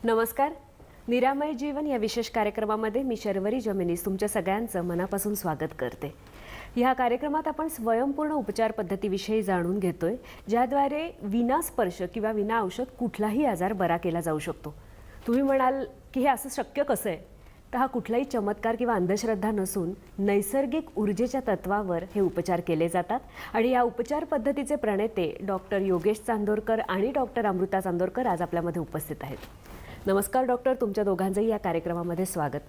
नमस्कार. निरामय जीवन या विशेष कार्यक्रमामध्ये मी शर्वरी जमिनीस तुमच्या सगळ्यांचं मनापासून स्वागत करते. ह्या कार्यक्रमात आपण स्वयंपूर्ण उपचार पद्धतीविषयी जाणून घेतोय, ज्याद्वारे विना स्पर्श किंवा विना औषध कुठलाही आजार बरा केला जाऊ शकतो. तुम्ही म्हणाल की हे असं शक्य कसं आहे? तर हा कुठलाही चमत्कार किंवा अंधश्रद्धा नसून नैसर्गिक ऊर्जेच्या तत्वावर हे उपचार केले जातात. आणि या उपचार पद्धतीचे प्रणेते डॉक्टर योगेश चांदोरकर आणि डॉक्टर अमृता चांदोरकर आज आपल्यामध्ये उपस्थित आहेत. नमस्कार डॉक्टर, तुमच्या दोघांचंही या कार्यक्रमामध्ये स्वागत.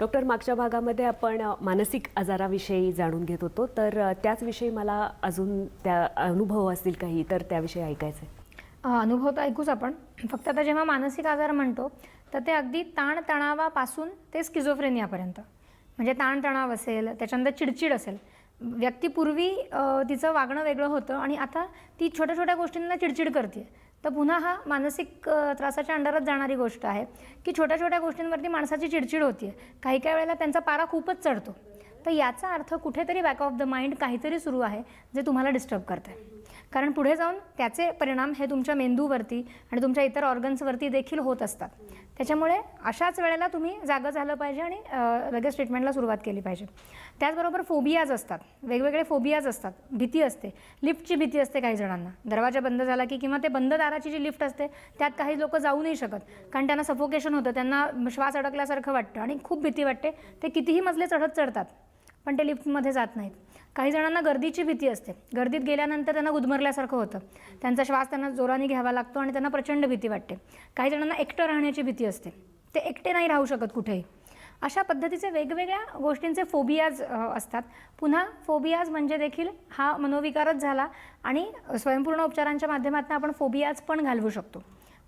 डॉक्टर, मागच्या भागामध्ये आपण मानसिक आजाराविषयी जाणून घेत होतो, तर त्याचविषयी मला अजून त्या अनुभव असतील काही तर त्याविषयी ऐकायचं आहे. अनुभव तर ऐकूच आपण. फक्त आता जेव्हा मानसिक आजार म्हणतो तर ते अगदी ताणतणावापासून ते स्किझोफ्रेनियापर्यंत, म्हणजे ताणतणाव असेल, त्याच्यानंतर चिडचिड असेल. व्यक्ती पूर्वी तिचं वागणं वेगळं होतं आणि आता ती छोट्या छोट्या गोष्टींना चिडचिड करते. तर पुन्हा हा मानसिक त्रासाच्या अंडरात जाणारी गोष्ट आहे की छोट्या छोट्या गोष्टींवरती माणसाची चिडचिड होती आहे. काही काही वेळेला त्यांचा पारा खूपच चढतो. तर याचा अर्थ कुठेतरी बॅक ऑफ द माइंड काहीतरी सुरू आहे जे तुम्हाला डिस्टर्ब करतं आहे. कारण पुढे जाऊन त्याचे परिणाम हे तुमच्या मेंदूवरती आणि तुमच्या इतर ऑर्गन्सवरती देखील होत असतात. त्याच्यामुळे अशाच वेळेला तुम्ही जागं झालं पाहिजे आणि लगेच ट्रीटमेंटला सुरुवात केली पाहिजे. त्याचबरोबर फोबियाज असतात, वेगवेगळे फोबियाज असतात. भीती असते, लिफ्टची भीती असते काही जणांना. दरवाजा बंद झाला की किंवा ते बंद दाराची जी लिफ्ट असते त्यात काही लोक जाऊ नाही शकत, कारण त्यांना सफोकेशन होतं, त्यांना श्वास अडकल्यासारखं वाटतं आणि खूप भीती वाटते. ते कितीही मजले चढतात पण ते लिफ्टमध्ये जात नाहीत. काही जणांना गर्दीची भीती असते, गर्दीत गेल्यानंतर त्यांना गुदमरल्यासारखं होतं, त्यांचा श्वास त्यांना जोराने घ्यावा लागतो आणि त्यांना प्रचंड भीती वाटते. काही जणांना एकटं राहण्याची भीती असते, ते एकटे नाही राहू शकत कुठेही. अशा पद्धतीचे वेगवेगळ्या गोष्टींचे फोबियाज असतात. पुन्हा फोबियाज म्हणजे देखील हा मनोविकारच झाला आणि स्वयंपूर्ण उपचारांच्या माध्यमातून आपण फोबियाज पण घालवू शकतो.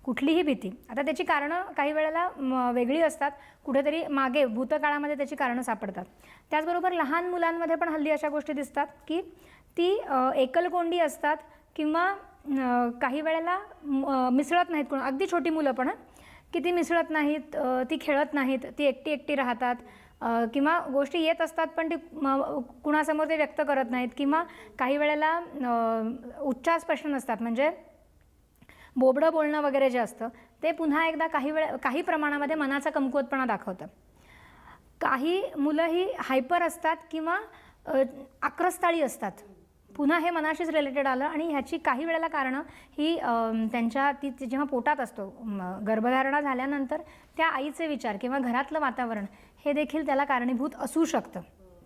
कुठलीही भीती. आता त्याची कारणं काही वेळेला वेगळी असतात, कुठेतरी मागे भूतकाळामध्ये त्याची कारणं सापडतात. त्याचबरोबर लहान मुलांमध्ये पण हल्ली अशा गोष्टी दिसतात की ती एकलकोंडी असतात किंवा काही वेळेला मिसळत नाहीत कोण. अगदी छोटी मुलं पण की ती मिसळत नाहीत, ती खेळत नाहीत, ती एकटी एकटी राहतात किंवा गोष्टी येत असतात पण ती कुणासमोर ते व्यक्त करत नाहीत. किंवा काही वेळेला उच्चार स्पष्ट नसतात, म्हणजे बोबडं बोलणं वगैरे जे असतं ते पुन्हा एकदा काही प्रमाणामध्ये मनाचा कमकुवतपणा दाखवतं. काही मुलं ही हायपर असतात किंवा आक्रस्ताळी असतात. पुन्हा हे मनाशीच रिलेटेड आलं आणि ह्याची काही वेळेला कारणं ही ती जेव्हा पोटात असतो, गर्भधारणा झाल्यानंतर त्या आईचे विचार किंवा घरातलं वातावरण हे देखील त्याला कारणीभूत असू शकतं,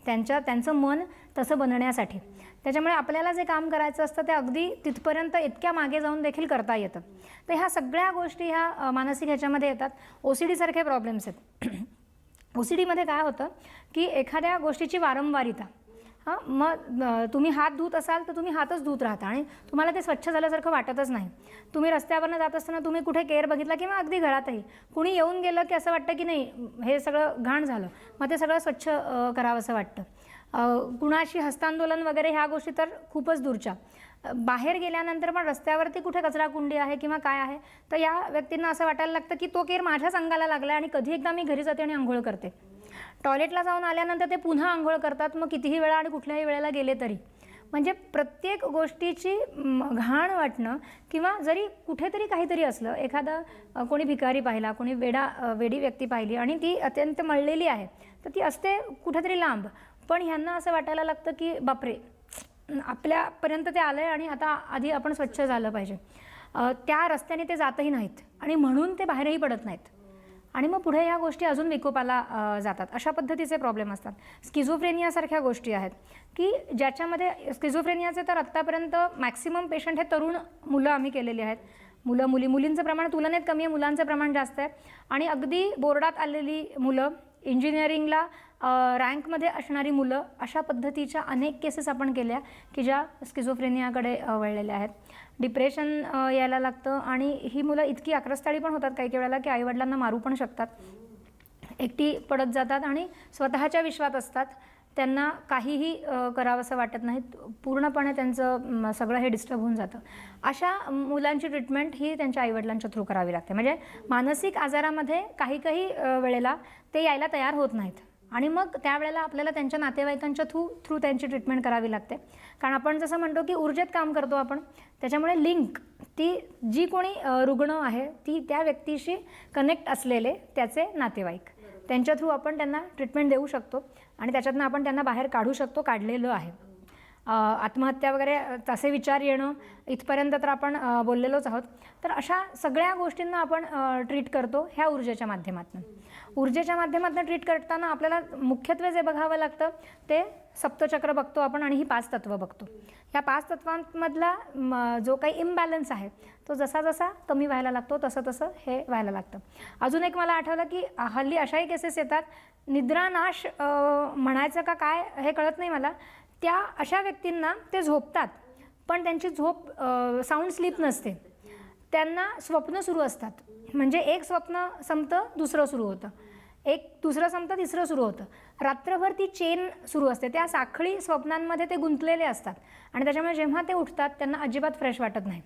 त्यांचं मन तसं बनण्यासाठी. त्याच्यामुळे आपल्याला जे काम करायचं असतं ते अगदी तिथपर्यंत इतक्या मागे जाऊन देखील करता येतं. तर ह्या सगळ्या गोष्टी ह्या मानसिक ह्याच्यामध्ये येतात. OCD सारखे प्रॉब्लेम्स आहेत. OCDमध्ये काय होतं की एखाद्या गोष्टीची वारंवारिता, मग तुम्ही हात धुत असाल तर तुम्ही हातच धुत राहता आणि तुम्हाला ते स्वच्छ झाल्यासारखं वाटतच नाही. तुम्ही रस्त्यावरनं जात असताना तुम्ही कुठे केर बघितला किंवा अगदी घरातही कुणी येऊन गेलं की असं वाटतं की नाही हे सगळं घाण झालं, मग ते सगळं स्वच्छ करावं असं वाटतं. कुणाशी हस्तांदोलन वगैरे ह्या गोष्टी तर खूपच दूरच्या. बाहेर गेल्यानंतर पण रस्त्यावरती कुठे कचराकुंडी आहे किंवा काय आहे तर या व्यक्तींना असं वाटायला लागतं की तो केर माझ्याच अंगाला लागला आणि कधी एकदा मी घरी जाते आणि आंघोळ करते. टॉयलेटला जाऊन आल्यानंतर ते पुन्हा आंघोळ करतात, मग कितीही वेळा आणि कुठल्याही वेळेला गेले तरी. म्हणजे प्रत्येक गोष्टीची घाण वाटणं किंवा जरी कुठेतरी काहीतरी असलं, एखादा कोणी भिकारी पाहिला, कोणी वेडी व्यक्ती पाहिली आणि ती अत्यंत मळलेली आहे तर ती असते कुठेतरी लांब, पण ह्यांना असं वाटायला लागतं की बापरे आपल्यापर्यंत ते आलं आहे आणि आता आधी आपण स्वच्छ झालं पाहिजे. त्या रस्त्याने ते जातही नाहीत आणि म्हणून ते बाहेरही पडत नाहीत आणि मग पुढे ह्या गोष्टी अजून विकोपाला जातात. अशा पद्धतीचे प्रॉब्लेम असतात. स्किझोफ्रेनियासारख्या गोष्टी आहेत की ज्याच्यामध्ये स्किझोफ्रेनियाचे तर आत्तापर्यंत मॅक्सिमम पेशंट हे तरुण मुलं आम्ही केलेली आहेत. मुलींचं प्रमाण तुलनेत कमी आहे, मुलांचं प्रमाण जास्त आहे. आणि अगदी बोर्डात आलेली मुलं, इंजिनिअरिंगला रँकमध्ये असणारी मुलं, अशा पद्धतीच्या अनेक केसेस आपण केल्या की ज्या स्किझोफ्रेनियाकडे वळलेल्या आहेत. डिप्रेशन यायला लागतं आणि ही मुलं इतकी आक्रस्ताळी पण होतात काही वेळेला की आईवडिलांना मारू पण शकतात, एकटी पडत जातात आणि स्वतःच्या विश्वात असतात, त्यांना काहीही करावंसं वाटत नाही, पूर्णपणे त्यांचं सगळं हे डिस्टर्ब होऊन जातं. अशा मुलांची ट्रीटमेंट ही त्यांच्या आईवडिलांच्या थ्रू करावी लागते. म्हणजे मानसिक आजारामध्ये काही वेळेला ते यायला तयार होत नाहीत आणि मग त्यावेळेला आपल्याला त्यांच्या नातेवाईकांच्या थ्रू त्यांची ट्रीटमेंट करावी लागते. कारण आपण जसं म्हणतो की ऊर्जेत काम करतो आपण, त्याच्यामुळे लिंक ती जी कोणी रुग्ण आहे ती त्या व्यक्तीशी कनेक्ट असलेले त्याचे नातेवाईक, त्यांच्या थ्रू आपण त्यांना ट्रीटमेंट देऊ शकतो आणि त्याच्यातनं आपण त्यांना बाहेर काढू शकतो, काढलेलं आहे. आत्महत्या वगैरे तसे विचार येणं इथपर्यंत तर आपण बोललेलोच आहोत. तर अशा सगळ्या गोष्टींना आपण ट्रीट करतो ह्या ऊर्जेच्या माध्यमातून. ऊर्जेच्या माध्यमातून ट्रीट करताना आपल्याला मुख्यत्वे जे बघावं लागतं ते सप्तचक्र बघतो आपण आणि ही 5 तत्त्व बघतो. ह्या 5 तत्वांमधला जो काही इम्बॅलन्स आहे तो जसा जसा कमी व्हायला लागतो तसं तसं हे व्हायला लागतं. अजून एक मला आठवलं की हल्ली अशाही केसेस येतात, निद्रानाश म्हणायचं का काय हे कळत नाही मला, त्या अशा व्यक्तींना ते झोपतात पण त्यांची झोप साऊंड स्लीप नसते, त्यांना स्वप्न सुरू असतात. म्हणजे एक स्वप्न संपतं दुसरं सुरू होतं, एक दुसरं संपतं तिसरं सुरू होतं, रात्रभर ती चेन सुरू असते. त्या साखळी स्वप्नांमध्ये ते गुंतलेले असतात आणि त्याच्यामुळे जेव्हा ते उठतात त्यांना अजिबात फ्रेश वाटत नाही,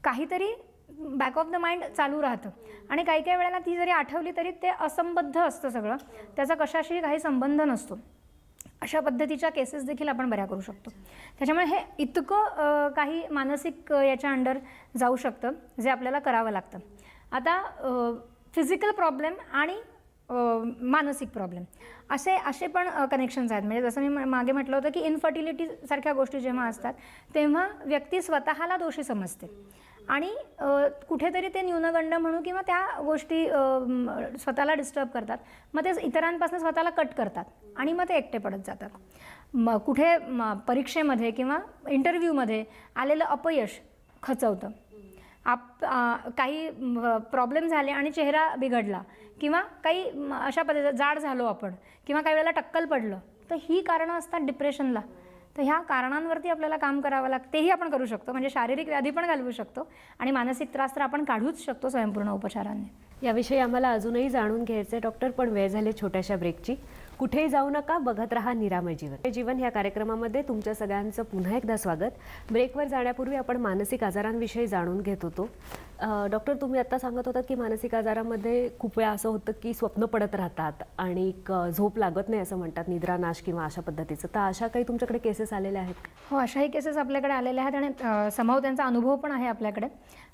काहीतरी बॅक ऑफ द माइंड चालू राहतं आणि काही काही वेळेला ती जरी आठवली तरी ते असंबद्ध असतं सगळं, त्याचा कशाशी काही संबंध नसतो. अशा पद्धतीच्या केसेस देखील आपण बऱ्या करू शकतो. त्याच्यामुळे हे इतकं काही मानसिक याच्या अंडर जाऊ शकतं जे आपल्याला करावं लागतं. आता फिजिकल प्रॉब्लेम आणि मानसिक प्रॉब्लेम असे पण कनेक्शन्स आहेत. म्हणजे जसं मी मागे म्हटलं होतं की इन्फर्टिलिटीसारख्या गोष्टी जेव्हा असतात तेव्हा व्यक्ती स्वतःला दोषी समजते आणि कुठेतरी ते न्यूनगंड म्हणू किंवा त्या गोष्टी स्वतःला डिस्टर्ब करतात, मग ते इतरांपासून स्वतःला कट करतात आणि मग ते एकटे पडत जातात. कुठे परीक्षेमध्ये किंवा इंटरव्ह्यूमध्ये आलेलं अपयश खचवतं, काही प्रॉब्लेम झाले आणि चेहरा बिघडला किंवा काही अशा पद्धतीचं जाड झालो आपण किंवा काही वेळेला टक्कल पडलं, तर ही कारणं असतात डिप्रेशनला. तर ह्या कारणांवरती आपल्याला काम करावं लागतं. तेही आपण करू शकतो, म्हणजे शारीरिक व्याधी पण घालवू शकतो आणि मानसिक त्रास तर आपण काढूच शकतो स्वयंपूर्ण उपचारांनी. याविषयी आम्हाला अजूनही जाणून घ्यायचं आहे डॉक्टर, पण वेळ झाली छोट्याशा ब्रेकची. कुठेही जाऊ नका, बघत राहा निरामय जीवन या कार्यक्रमामध्ये तुमच्या सगळ्यांचं पुन्हा एकदा स्वागत. ब्रेकवर जाण्यापूर्वी आपण मानसिक आजारांविषयी जाणून घेत होतो. डॉक्टर, तुम्ही आत्ता सांगत होता की मानसिक आजारामध्ये खूप वेळा असं होतं की स्वप्न पडत राहतात आणि झोप लागत नाही असं म्हणतात, निद्रानाश किंवा अशा पद्धतीचं. तर अशा काही तुमच्याकडे केसेस आलेल्या आहेत? हो, अशाही केसेस आपल्याकडे आलेल्या आहेत आणि समहाव त्यांचा अनुभव पण आहे आपल्याकडे.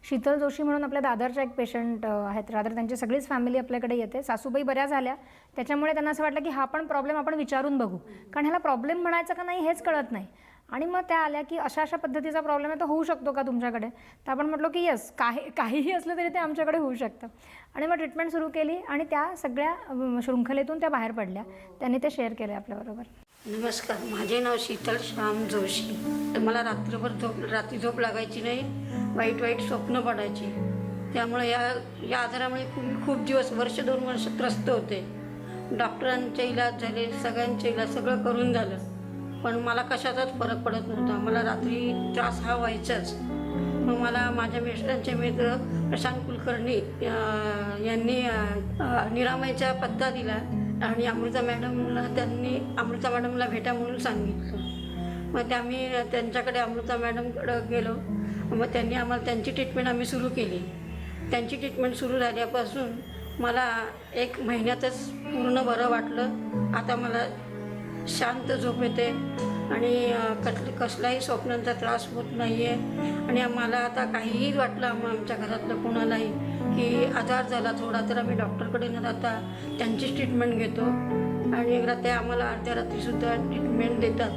शीतल जोशी म्हणून आपल्या दादरच्या एक पेशंट आहेत, रादर त्यांची सगळीच फॅमिली आपल्याकडे येते. सासूबाई बऱ्या झाल्या, त्याच्यामुळे त्यांना असं वाटलं की हा पण प्रॉब्लेम आपण विचारून बघू, कारण ह्याला प्रॉब्लेम म्हणायचं का नाही हेच कळत नाही. आणि मग त्या आल्या की अशा पद्धतीचा प्रॉब्लेम आहे, तो होऊ शकतो का तुमच्याकडे? तर आपण म्हटलो की येस, काहीही असलं तरी ते आमच्याकडे होऊ शकतं. आणि मग ट्रीटमेंट सुरू केली आणि त्या सगळ्या शृंखलेतून त्या बाहेर पडल्या. त्यांनी ते शेअर केले आपल्याबरोबर. नमस्कार, माझे नाव शीतल श्याम जोशी. मला रात्री झोप लागायची नाही, वाईट स्वप्न पडायची. त्यामुळे या आजारामुळे खूप दिवस, 1-2 वर्ष त्रस्त होते. डॉक्टरांचे इलाज झाले, सगळ्यांचे इलाज सगळं करून झालं, पण मला कशाचाच फरक पडत नव्हता. मला रात्री त्रास हा व्हायचाच. मग मला माझ्या मिस्टरांचे मित्र प्रशांत कुलकर्णी यांनी निरामयचा पत्ता दिला आणि अमृता मॅडमला भेटा म्हणून सांगितलं. मग आम्ही त्यांच्याकडे अमृता मॅडमकडे गेलो. मग त्यांनी आम्हाला त्यांची ट्रीटमेंट आम्ही सुरू केली. त्यांची ट्रीटमेंट सुरू झाल्यापासून मला 1 महिन्यातच पूर्ण बरं वाटलं. आता मला शांत झोप येते आणि कसलाही स्वप्नांचा त्रास होत नाही आहे. आणि आम्हाला आता काहीही वाटलं आमच्या घरातलं कोणालाही की आजार झाला थोडा, तर आम्ही डॉक्टरकडे न जाता त्यांचीच ट्रीटमेंट घेतो आणि ते आम्हाला अर्ध्या रात्रीसुद्धा ट्रीटमेंट देतात.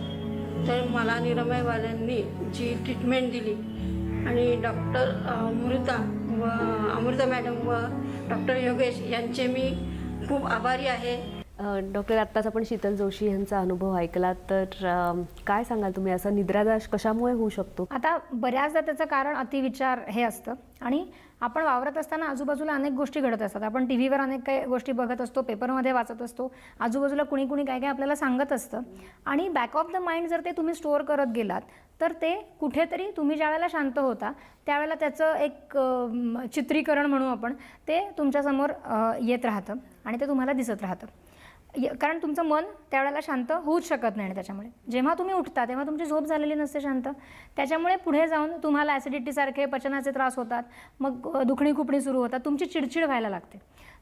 तर मला निरामयवाल्यांनी जी ट्रीटमेंट दिली आणि डॉक्टर अमृता मॅडम व डॉक्टर योगेश यांचे मी खूप आभारी आहे. डॉक्टर, आत्ताच आपण शीतल जोशी यांचा अनुभव ऐकला, तर काय सांगाल तुम्ही, असा निद्रानाश कशामुळे होऊ शकतो? आता बऱ्याचदा त्याचं कारण अतिविचार हे असतं आणि आपण वावरत असताना आजूबाजूला अनेक गोष्टी घडत असतात. आपण टी व्हीवर अनेक काही गोष्टी बघत असतो, पेपरमध्ये वाचत असतो, आजूबाजूला कुणी काय आपल्याला सांगत असतं आणि बॅक ऑफ द माइंड जर ते तुम्ही स्टोअर करत गेलात तर ते कुठेतरी तुम्ही ज्यावेळेला शांत होता त्यावेळेला त्याचं एक चित्रीकरण म्हणू आपण, ते तुमच्यासमोर येत राहतं आणि ते तुम्हाला दिसत राहतं. कारण तुमचं मन त्यावेळेला शांत होऊच शकत नाही. आणि त्याच्यामुळे जेव्हा तुम्ही उठता तेव्हा तुमची झोप झालेली नसते शांत. त्याच्यामुळे पुढे जाऊन तुम्हाला ॲसिडिटीसारखे पचनाचे त्रास होतात, मग दुखणी खुपणी सुरू होतात, तुमची चिडचिड व्हायला लागते.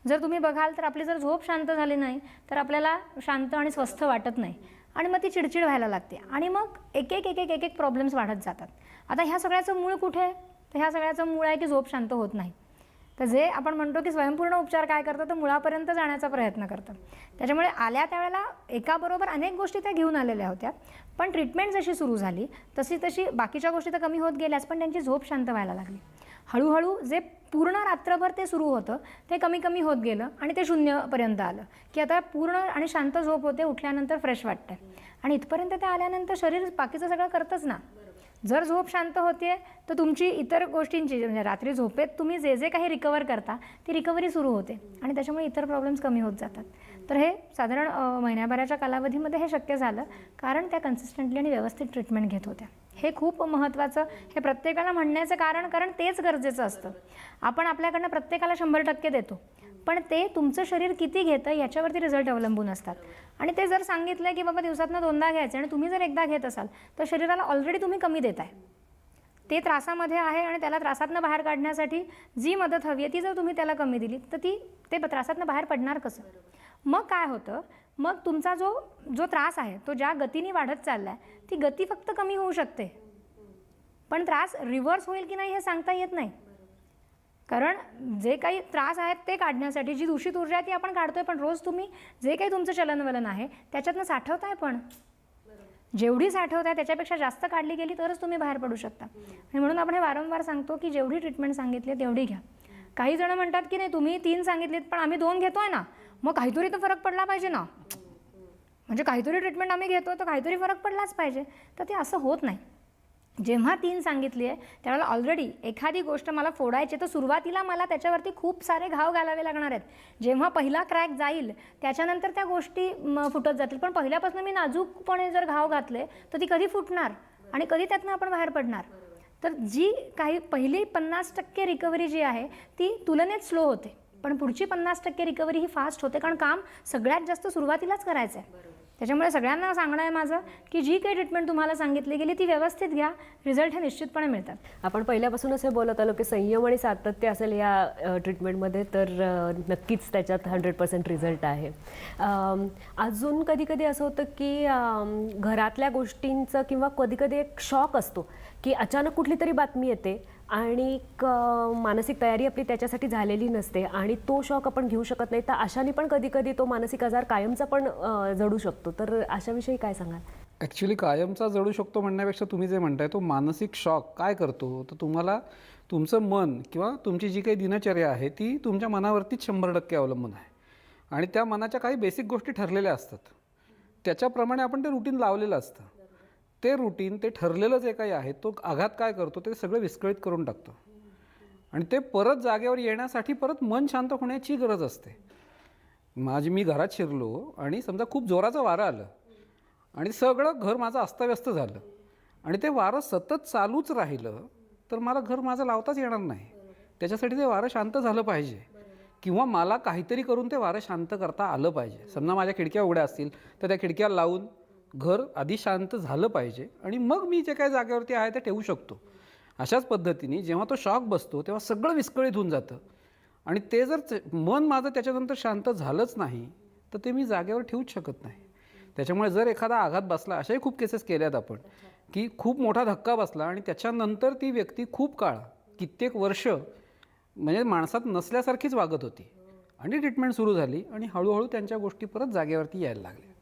जर तुम्ही बघाल तर आपली जर झोप शांत झाली नाही तर आपल्याला शांत आणि स्वस्थ वाटत नाही आणि मग ती चिडचिड व्हायला लागते आणि मग एक प्रॉब्लेम्स वाढत जातात. आता ह्या सगळ्याचं मूळ कुठे? तर ह्या सगळ्याचं मूळ आहे की झोप शांत होत नाही. तर जे आपण म्हणतो की स्वयंपूर्ण उपचार काय करतं, तर मुळापर्यंत जाण्याचा प्रयत्न करतं. त्याच्यामुळे आल्या त्यावेळेला एकाबरोबर अनेक गोष्टी त्या घेऊन आलेल्या होत्या, पण ट्रीटमेंट जशी सुरू झाली तशी तशी बाकीच्या गोष्टी तर कमी होत गेल्याच, पण त्यांची झोप शांत व्हायला लागली. हळूहळू जे पूर्ण रात्रभर ते सुरू होतं ते कमी कमी होत गेलं आणि ते शून्यपर्यंत आलं, की आता पूर्ण आणि शांत झोप होते, उठल्यानंतर फ्रेश वाटतं. आणि इथपर्यंत ते आल्यानंतर शरीर बाकीचं सगळं करतंच ना. जर झोप शांत होते तर तुमची इतर गोष्टींची म्हणजे रात्री झोपेत तुम्ही जे जे काही रिकवर करता ती रिकव्हरी सुरू होते आणि त्याच्यामुळे इतर प्रॉब्लेम्स कमी होत जातात. तर हे साधारण महिन्याभराच्या कालावधीमध्ये हे शक्य झालं, कारण त्या कन्सिस्टंटली आणि व्यवस्थित ट्रीटमेंट घेत होत्या. हे खूप महत्त्वाचं, हे प्रत्येकाला म्हणण्याचं कारण तेच गरजेचं असतं. आपण आपल्याकडनं प्रत्येकाला 100% देतो, पण ते तुमचं शरीर किती घेतं याच्यावरती रिझल्ट अवलंबून असतात. आणि ते जर सांगितलं की बाबा दिवसातनं 2दा घ्यायचं आणि तुम्ही जर एकदा घेत असाल तर शरीराला ऑलरेडी तुम्ही कमी देताय. ते त्रासामध्ये आहे आणि त्याला त्रासातनं बाहेर काढण्यासाठी जी मदत हवी आहे ती जर तुम्ही त्याला कमी दिली तर ते त्रासातनं बाहेर पडणार कसं? मग काय होतं, मग तुमचा जो त्रास आहे तो ज्या गतीने वाढत चालला आहे ती गती फक्त कमी होऊ शकते, पण त्रास रिव्हर्स होईल की नाही हे सांगता येत नाही. कारण जे काही त्रास आहेत ते काढण्यासाठी जी दूषित ऊर्जा आहे ती आपण काढतोय, पण रोज तुम्ही जे काही तुमचं चलनवलन आहे त्याच्यातनं साठवताय, पण जेवढी साठवताय त्याच्यापेक्षा जास्त काढली गेली तरच तुम्ही बाहेर पडू शकता. आणि म्हणून आपण हे वारंवार सांगतो की जेवढी ट्रीटमेंट सांगितली तेवढी घ्या. काही जण म्हणतात की नाही तुम्ही 3 सांगितलीत पण आम्ही 2 घेतोय ना, मग काहीतरी तर फरक पडला पाहिजे ना, म्हणजे काहीतरी ट्रीटमेंट आम्ही घेतो तर काहीतरी फरक पडलाच पाहिजे. तर ते असं होत नाही. जेव्हा 3 सांगितली आहे त्यावेळेला ऑलरेडी एखादी गोष्ट मला फोडायची तर सुरुवातीला मला त्याच्यावरती खूप सारे घाव घालावे लागणार आहेत. जेव्हा पहिला क्रॅक जाईल त्याच्यानंतर त्या गोष्टी फुटत जातील, पण पहिल्यापासून मी नाजूकपणे जर घाव घातले तर ती कधी फुटणार आणि कधी त्यातनं आपण बाहेर पडणार? तर जी काही पहिली 50% रिकव्हरी जी आहे ती तुलनेत स्लो होते, पण पुढची 50% रिकव्हरी ही फास्ट होते, कारण काम सगळ्यात जास्त सुरुवातीलाच करायचं आहे. त्याच्यामुळे सगळ्यांना सांगणं आहे माझं की जी काही ट्रीटमेंट तुम्हाला सांगितली गेली ती व्यवस्थित घ्या, रिझल्ट हे निश्चितपणे मिळतात. आपण पहिल्यापासूनच हे बोलत आलो की संयम आणि सातत्य असेल या ट्रीटमेंटमध्ये तर नक्कीच त्याच्यात 100% रिझल्ट आहे. अजून कधी कधी असं होतं की घरातल्या गोष्टींचं किंवा कधी कधी एक शॉक असतो की अचानक कुठली तरी बातमी येते आणि मानसिक तयारी आपली त्याच्यासाठी झालेली नसते आणि तो शॉक आपण घेऊ शकत नाही, तर अशाने पण कधी कधी तो मानसिक आजार कायमचा पण जडू शकतो. तर अशाविषयी काय सांगाल? ॲक्च्युली कायमचा जडू शकतो म्हणण्यापेक्षा तुम्ही जे म्हणताय तो मानसिक शॉक काय करतो, तर तुम्हाला तुमचं मन किंवा तुमची जी काही दिनचर्या आहे ती तुमच्या मनावरतीच 100% अवलंबून आहे आणि त्या मनाच्या काही बेसिक गोष्टी ठरलेल्या असतात, त्याच्याप्रमाणे आपण ते रुटीन लावलेलं असतं. ते रुटीन, ते ठरलेलं जे काही आहे तो आघात काय करतो ते सगळं विस्कळीत करून टाकतो आणि ते परत जागेवर येण्यासाठी परत मन शांत होण्याची गरज असते. मी घरात शिरलो आणि समजा खूप जोराचं वारं आलं आणि सगळं घर माझं अस्ताव्यस्त झालं आणि ते वारं सतत चालूच राहिलं तर मला घर माझं लावताच येणार नाही. त्याच्यासाठी ते वारं शांत झालं पाहिजे किंवा मला काहीतरी करून ते वारं शांत करता आलं पाहिजे. समजा माझ्या खिडक्या उघड्या असतील तर त्या खिडक्या लावून घर आधी शांत झालं पाहिजे आणि मग मी जे काही जागेवरती आहे ते ठेवू शकतो. अशाच पद्धतीने जेव्हा तो शॉक बसतो तेव्हा सगळं विस्कळीत होऊन जातं आणि ते जर मन माझं त्याच्यानंतर शांत झालंच नाही तर ते मी जागेवर ठेवूच शकत नाही. त्याच्यामुळे जर एखादा आघात बसला, अशाही खूप केसेस केल्यात आपण की खूप मोठा धक्का बसला आणि त्याच्यानंतर ती व्यक्ती खूप काळ, कित्येक वर्ष म्हणजे माणसात नसल्यासारखीच वागत होती आणि ट्रीटमेंट सुरू झाली आणि हळूहळू त्यांच्या गोष्टी परत जागेवरती यायला लागल्या.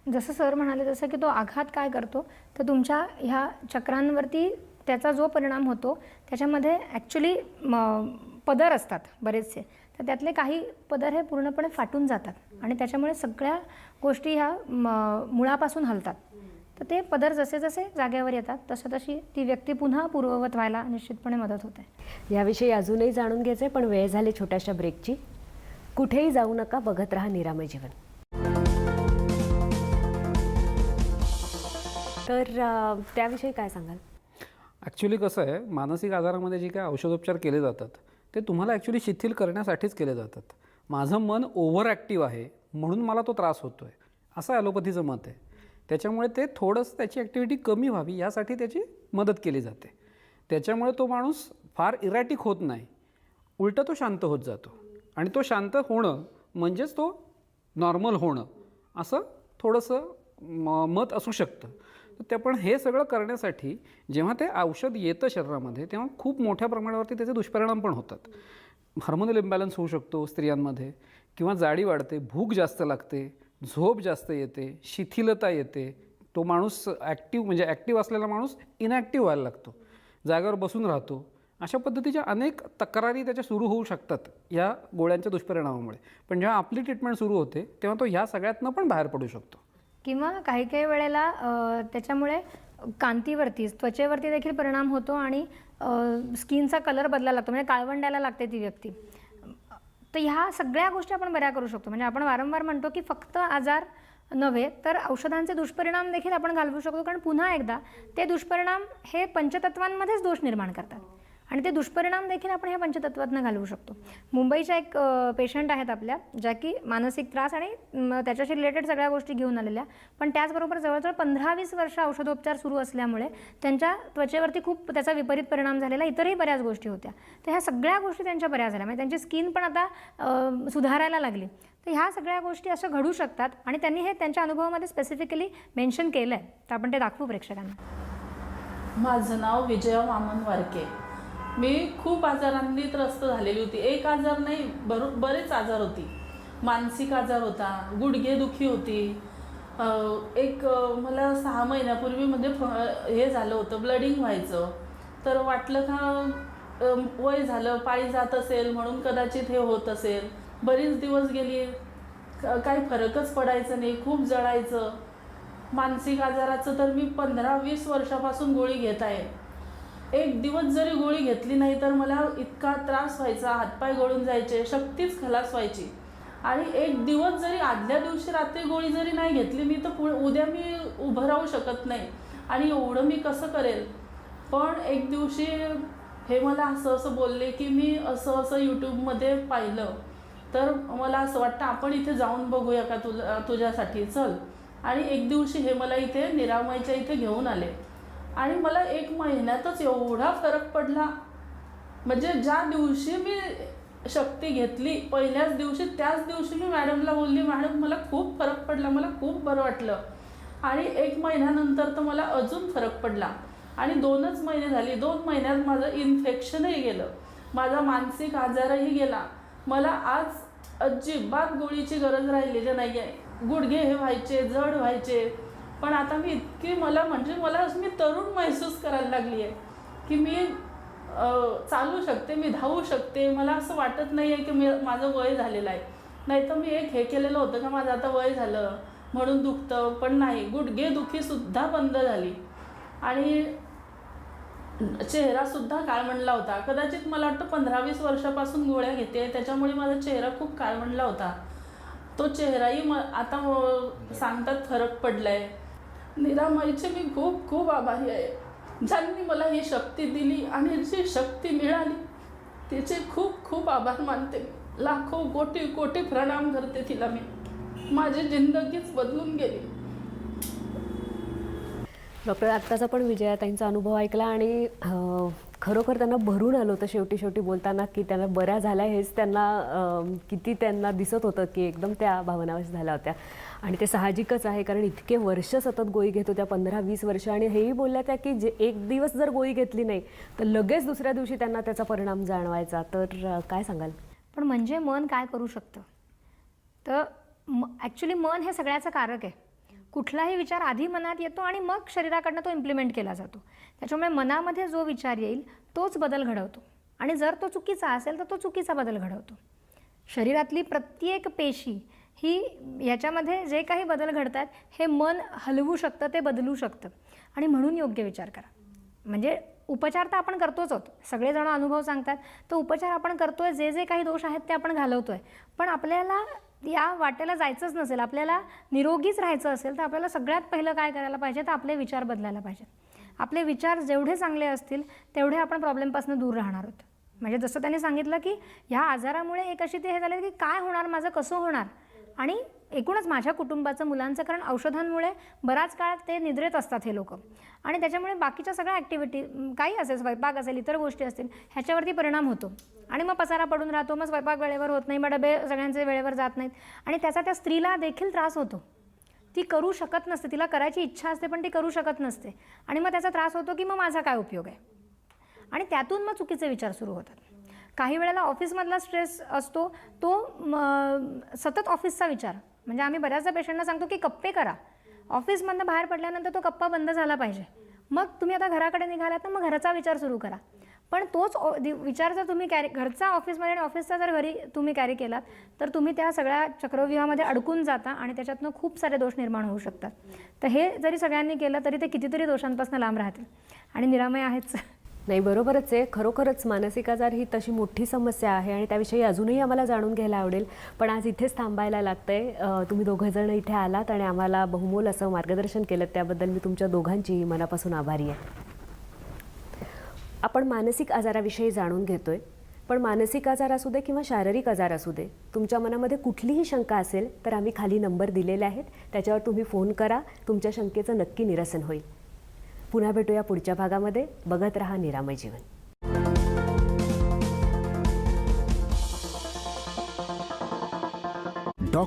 जसं सर म्हणाले तसं की तो आघात काय करतो तर तुमच्या ह्या चक्रांवरती त्याचा जो परिणाम होतो त्याच्यामध्ये ॲक्च्युली पदर असतात बरेचसे, तर त्यातले काही पदर हे पूर्णपणे फाटून जातात आणि त्याच्यामुळे सगळ्या गोष्टी ह्या मुळापासून हलतात. तर ते पदर जसे जसे जागेवर येतात तसं तशी ती व्यक्ती पुन्हा पूर्ववत व्हायला निश्चितपणे मदत होते. याविषयी अजूनही जाणून घ्यायचे, पण वेळ झाली छोट्याशा ब्रेकची. कुठेही जाऊ नका, बघत राहा निरामय जीवन. तर त्याविषयी काय सांगाल? ॲक्च्युली कसं आहे, मानसिक आजारामध्ये जे काही औषधोपचार केले जातात ते तुम्हाला ॲक्च्युली शिथिल करण्यासाठीच केले जातात. माझं मन ओव्हर ॲक्टिव्ह आहे म्हणून मला तो त्रास होतो आहे असं ॲलोपॅथीचं मत आहे. त्याच्यामुळे ते थोडंसं त्याची ॲक्टिव्हिटी कमी व्हावी यासाठी त्याची मदत केली जाते. त्याच्यामुळे तो माणूस फार इरॅटिक होत नाही, उलटं तो शांत होत जातो आणि तो शांत होणं म्हणजेच तो नॉर्मल होणं असं थोडंसं मत असू शकतं. तर पण हे सगळं करण्यासाठी जेव्हा ते औषध येतं शरीरामध्ये तेव्हा खूप मोठ्या प्रमाणावरती त्याचे दुष्परिणाम पण होतात. हार्मोनल इम्बॅलन्स होऊ शकतो स्त्रियांमध्ये, किंवा जाडी वाढते, भूक जास्त लागते, झोप जास्त येते, शिथिलता येते, तो माणूस ॲक्टिव्ह असलेला माणूस इनॅक्टिव्ह व्हायला लागतो, जागेवर बसून राहतो. अशा पद्धतीच्या अनेक तक्रारी त्याच्या सुरू होऊ शकतात या गोळ्यांच्या दुष्परिणामामुळे. पण जेव्हा आपली ट्रीटमेंट सुरू होते तेव्हा तो ह्या सगळ्यातनं पण बाहेर पडू शकतो. किंवा काही काही वेळेला त्याच्यामुळे कांतीवरती, त्वचेवरती देखील परिणाम होतो आणि स्किनचा कलर बदलायला लागतो, म्हणजे काळवंडायला लागते ती व्यक्ती. तर ह्या सगळ्या गोष्टी आपण बऱ्या करू शकतो. म्हणजे आपण वारंवार म्हणतो की फक्त आजार नव्हे तर औषधांचे दुष्परिणाम देखील आपण घालवू शकतो, कारण पुन्हा एकदा ते दुष्परिणाम हे पंचतत्वांमध्येच दोष निर्माण करतात आणि ते दुष्परिणाम देखील आपण ह्या पंचतत्वातनं घालवू शकतो. मुंबईच्या एक पेशंट आहेत आपल्या, ज्या की मानसिक त्रास आणि त्याच्याशी रिलेटेड सगळ्या गोष्टी घेऊन आलेल्या, पण त्याचबरोबर जवळजवळ 15-20 वर्ष औषधोपचार सुरू असल्यामुळे त्यांच्या त्वचेवरती खूप त्याचा विपरीत परिणाम झालेला, इतरही बऱ्याच गोष्टी होत्या. तर ह्या सगळ्या गोष्टी त्यांच्या बऱ्या झाल्या, म्हणजे त्यांची स्किन पण आता सुधारायला लागली. तर ह्या सगळ्या गोष्टी अशा घडू शकतात आणि त्यांनी हे त्यांच्या अनुभवामध्ये स्पेसिफिकली मेन्शन केलं आहे. तर आपण ते दाखवू प्रेक्षकांना. माझं नाव विजया वामन वारके. मी खूप आजारांनी त्रस्त झालेली होती. एक आजार नाही, बरेच आजार होती. मानसिक आजार होता, गुडघेदुखी होती. मला 6 महिन्यापूर्वी हे झालं होतं, ब्लडिंग व्हायचं. तर वाटलं का वय झालं, पायी जात असेल म्हणून कदाचित हे होत असेल. बरीच दिवस गेली, काही फरकच पडायचं नाही, खूप जळायचं. मानसिक आजाराचं तर मी 15-20 वर्षापासून गोळी घेत आहे. एक दिवस जरी गोळी घेतली नाही तर मला इतका त्रास व्हायचा, हातपाय गळून जायचे, शक्तीच खलास व्हायची. आणि एक दिवस जरी आदल्या दिवशी रात्री गोळी जरी नाही घेतली मी तर उद्या मी उभं राहू शकत नाही आणि एवढं मी कसं करेल. पण एक दिवशी हे मला असं बोलले की मी असं यूट्यूबमध्ये पाहिलं, तर मला असं वाटतं आपण इथे जाऊन बघूया का तुझ्यासाठी, चल. आणि एक दिवशी हे मला इथे निरामयच्या इथे घेऊन आले आणि मला 1 महिन्यातच एवढा फरक पडला. म्हणजे ज्या दिवशी मी शक्ती घेतली पहिल्याच दिवशी, त्याच दिवशी मी मॅडमला बोलली, मॅडम मला खूप फरक पडला, मला खूप बरं वाटलं. आणि 1 महिन्यानंतर तर मला अजून फरक पडला आणि 2च महिने झाले. 2 महिन्यात माझं इन्फेक्शनही गेलं, माझा मानसिक आजारही गेला. मला आज अजिबात गोळीची गरज राहिलेली नाही आहे. गुडघे हे व्हायचे, जड व्हायचे, पण आता मी इतकी मी तरुण महसूस करायला लागली आहे की मी चालू शकते, मी धावू शकते. मला असं वाटत नाही आहे की माझं वय झालेलं आहे. नाही तर मी हे केलेलं होतं का माझं आता वय झालं म्हणून दुखतं, पण नाही, गुडघेदुखीसुद्धा बंद झाली आणि चेहरासुद्धा काळवंडला होता. कदाचित मला वाटतं 15-20 वर्षापासून गोळ्या घेते, त्याच्यामुळे माझा चेहरा खूप काळवंडला होता. तो चेहराही आता सांगतात फरक पडला आहे. निरामयचे मी खूप खूप आभारी आहे, ज्यांनी मला ही शक्ती दिली आणि जी शक्ती मिळाली तिचे खूप खूप आभार मानते मी. लाखो कोटी कोटी प्रणाम करते तिला मी. माझी जिंदगीच बदलून गेली. डॉक्टर, आत्ताचा पण विजयाताईंचा अनुभव ऐकला आणि खरोखर त्यांना भरून आलं होतं शेवटी बोलताना की त्यांना बऱ्या झाल्या, हेच किती त्यांना दिसत होतं की एकदम त्या भावनावश झाल्या होत्या. आणि ते साहजिकच आहे, कारण इतके वर्ष सतत गोळी घेत होत्या, 15-20 वर्ष. आणि हेही बोलल्या त्या की एक दिवस जर गोळी घेतली नाही तर लगेच दुसऱ्या दिवशी त्यांना त्याचा परिणाम जाणवायचा. तर काय सांगाल? पण म्हणजे मन काय करू शकतं? तर ॲक्च्युली मन हे सगळ्याचं कारक आहे. कुठलाही विचार आधी मनात येतो आणि मग शरीराकडनं तो इम्प्लिमेंट केला जातो. त्याच्यामुळे मनामध्ये जो विचार येईल तोच बदल घडवतो आणि जर तो चुकीचा असेल तर तो चुकीचा बदल घडवतो. शरीरातली प्रत्येक पेशी ही ह्याच्यामध्ये जे काही बदल घडतात हे मन हलवू शकतं, ते बदलू शकतं. आणि म्हणून योग्य विचार करा. म्हणजे उपचार तर आपण करतोच आहोत, सगळेजण अनुभव सांगतात, तर उपचार आपण करतोय, जे काही दोष आहेत ते आपण घालवतोय. पण आपल्याला या वाटेला जायचंच नसेल, आपल्याला निरोगीच राहायचं असेल तर आपल्याला सगळ्यात पहिलं काय करायला पाहिजे, तर आपले विचार बदलायला पाहिजेत. आपले विचार जेवढे चांगले असतील तेवढे आपण प्रॉब्लेमपासून दूर राहणार आहोत. म्हणजे जसं त्यांनी सांगितलं की ह्या आजारामुळे एक अशी ते हे झालं की काय होणार, माझं कसं होणार, आणि एकूणच माझ्या कुटुंबाचं, मुलांचं, कारण औषधांमुळे बराच काळ ते निद्रेत असतात हे लोक, आणि त्याच्यामुळे बाकीच्या सगळ्या ॲक्टिव्हिटी काही असेल, स्वयंपाक असेल, इतर गोष्टी असतील, ह्याच्यावरती परिणाम होतो आणि मग पसारा पडून राहतो. मग स्वयंपाक वेळेवर होत नाही, मग डबे सगळ्यांचे वेळेवर जात नाहीत आणि त्याचा त्या स्त्रीला देखील त्रास होतो. ती करू शकत नसते, तिला करायची इच्छा असते पण ती करू शकत नसते आणि मग त्याचा त्रास होतो की मग माझा काय उपयोग आहे आणि त्यातून मग चुकीचे विचार सुरू होतात. काही वेळेला ऑफिसमधला स्ट्रेस असतो तो सतत ऑफिसचा विचार. म्हणजे आम्ही बऱ्याचदा पेशंटना सांगतो की कप्पे करा, ऑफिसमधनं बाहेर पडल्यानंतर तो कप्पा बंद झाला पाहिजे, मग तुम्ही आता घराकडे निघालात तर मग घराचा विचार सुरू करा. पण तोच विचार जर तुम्ही घरचा ऑफिसमध्ये आणि ऑफिसचा जर घरी तुम्ही कॅरी केलात तर तुम्ही त्या सगळ्या चक्रव्यूहामध्ये अडकून जाता आणि त्याच्यातनं खूप सारे दोष निर्माण होऊ शकतात. तर हे जरी सगळ्यांनी केलं तरी ते कितीतरी दोषांपासून लांब राहतील आणि निरामय आहेच. नाही, बरोबरच आहे. खरोखरच मानसिक आजार ही तशी मोठी समस्या आहे आणि त्याविषयी अजूनही आम्हाला जाणून घ्यायला आवडेल. पण आज इथेच थांबायला लागतंय. तुम्ही दोघंजण इथे आलात आणि आम्हाला बहुमोल असं मार्गदर्शन केलं, त्याबद्दल मी तुमच्या दोघांची मनापासून आभारी आहे. आपण मानसिक आजाराविषयी जाणून घेतोय, पण मानसिक आजार असू दे किंवा शारीरिक आजार असू दे, तुमच्या मनामध्ये कुठलीही शंका असेल तर आम्ही खाली नंबर दिलेले आहेत, त्याच्यावर तुम्ही फोन करा. तुमच्या शंकेचं नक्की निरसन होईल. पुन्हा भेटूया पुढच्या भागामध्ये. बघत रहा निरामय जीवन.